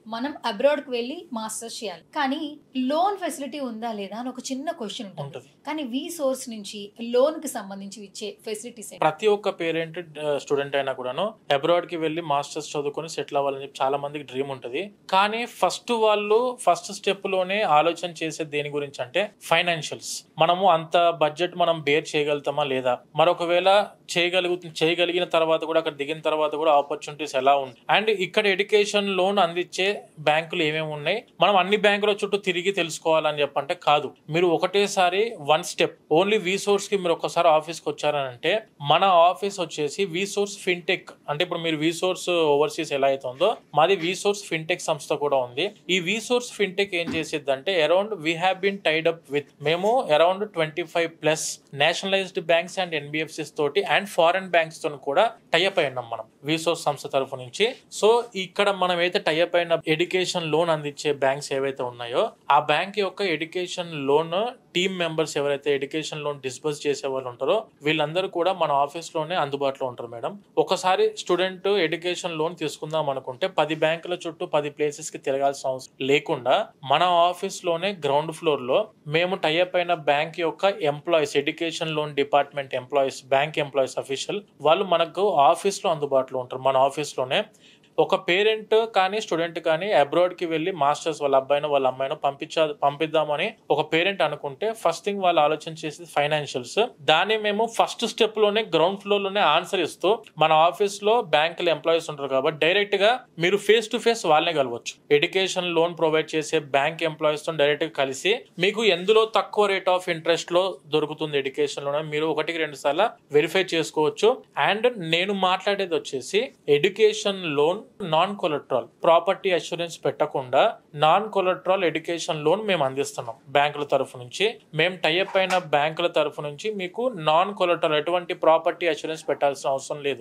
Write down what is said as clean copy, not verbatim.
మనం అబ్రాడ్‌కి వెళ్లి మాస్టర్స్ చేయాలి. కానీ లోన్ ఫెసిలిటీ ఉందా? లేదా? అని ఒక చిన్న క్వెషన్ ఉంటది. ఉంటది. కానీ సోర్స్ నుంచి లోన్‌కి సంబంధించి ఇచ్చే ఫెసిలిటీస్ ఏంటి? ప్రతి ఒక్క పేరెంట్ స్టూడెంట్ అయినా కూడాను అబ్రాడ్‌కి వెళ్లి మాస్టర్స్ చదువుకొని సెటిల్ అవ్వాలని చెప్పి చాలా మందికి డ్రీమ్ ఉంటది. కానీ వాళ్ళు ఫస్ట్ స్టెప్‌లోనే ఆలోచన చేసేది దేని గురించి అంటే ఫైనాన్షియల్స్. మనము అంత బడ్జెట్ మనం బేర్ చేయగలుగుతామా లేదా? మరొకవేళ చేయగలిగిన తర్వాత కూడా అక్కడ దిగిన తర్వాత కూడా ఆపర్చునిటీస్ ఎలా ఉంటాయి? అండ్ ఇక్కడ ఎడ్యుకేషన్ లోన్ అందించే బ్యాంకులు ఏమేమి ఉన్నాయి? మనం అన్ని బ్యాంకుల చుట్టూ తిరిగి తెలుసుకోవాలని చెప్పంటే కాదు. మీరు ఒకటేసారి వన్ స్టెప్ ఓన్లీ సోర్స్ కి మీరు ఒకసారి ఆఫీస్కి వచ్చారనంటే మన ఆఫీస్ వచ్చేసి సోర్స్ ఫిన్టెక్ అంటే ఇప్పుడు మీరు సోర్స్ ఓవర్సీస్ ఎలా అవుతుందో మాది సోర్స్ ఫిన్టెక్ సంస్థ కూడా ఉంది. ఈ సోర్స్ ఫిన్టెక్ ఏం చేసేదంటే around we have been tied up with మేము around 25+ nationalised banks and NBFCs తోటి అండ్ ఫారెన్ బ్యాంక్స్ తో కూడా టైఅప్ అయి ఉన్నాం మనం సోర్స్ సంస్థ తరఫు నుంచి. సో ఇక్కడ మనం అయితే టైఅప్ అయిన ఎడ్యుకేషన్ లోన్ అందించే బ్యాంక్స్ ఏవైతే ఉన్నాయో ఆ బ్యాంక్ యొక్క ఎడ్యుకేషన్ లోన్ టీమ్ మెంబర్స్ ఎవరైతే ఎడ్యుకేషన్ లోన్ డిస్బర్స్ చేసే వాళ్ళు ఉంటారో వీళ్ళందరూ కూడా మన ఆఫీస్ లోనే అందుబాటులో ఉంటారు మేడం. ఒకసారి స్టూడెంట్ ఎడ్యుకేషన్ లోన్ తీసుకుందాం అనుకుంటే 10 బ్యాంకుల చుట్టూ 10 ప్లేసెస్ కి తిరగాల్సిన అవసరం లేకుండా మన ఆఫీస్ లోనే గ్రౌండ్ ఫ్లోర్ లో మేము టైఅప్ అయిన బ్యాంక్ యొక్క employees education loan department employees bank employees official వాళ్ళు మనకు ఆఫీస్ లో అందుబాటులో ఉంటారు. మన ఆఫీస్ లోనే ఒక పేరెంట్ కానీ స్టూడెంట్ కానీ అబ్రాడ్ కి వెళ్ళి మాస్టర్స్ వాళ్ళ అబ్బాయినో వాళ్ళ అమ్మాయినో పంపిద్దామని ఒక పేరెంట్ అనుకుంటే ఫస్ట్ థింగ్ వాళ్ళు ఆలోచన చేసేది ఫైనాన్షియల్స్. దాన్ని మేము ఫస్ట్ స్టెప్ లోనే గ్రౌండ్ ఫ్లోర్ లోనే ఆన్సర్ ఇస్తూ మన ఆఫీస్ లో బ్యాంకుల ఎంప్లాయీస్ ఉంటారు కాబట్టి డైరెక్ట్ గా మీరు ఫేస్ టు ఫేస్ వాళ్ళనే కలవచ్చు. ఎడ్యుకేషన్ లోన్ ప్రొవైడ్ చేసే బ్యాంక్ ఎంప్లాయీస్ తో డైరెక్ట్ గా కలిసి మీకు ఎందులో తక్కువ రేట్ ఆఫ్ ఇంట్రెస్ట్ లో దొరుకుతుంది ఎడ్యుకేషన్ లోన్ మీరు 1-2 సార్లు వెరిఫై చేసుకోవచ్చు. అండ్ నేను మాట్లాడేది వచ్చేసి education loan non collateral property assurance పెట్టకుండా నాన్ కొలెట్రల్ ఎడ్యుకేషన్ లోన్ మేము అందిస్తున్నాం బ్యాంకుల తరఫు నుంచి. మేము టైఅప్ అయిన బ్యాంకుల తరఫు నుంచి మీకు నాన్ కొలెట్రల్ ఎటువంటి ప్రాపర్టీ అష్యూరెన్స్ పెట్టాల్సిన అవసరం లేదు.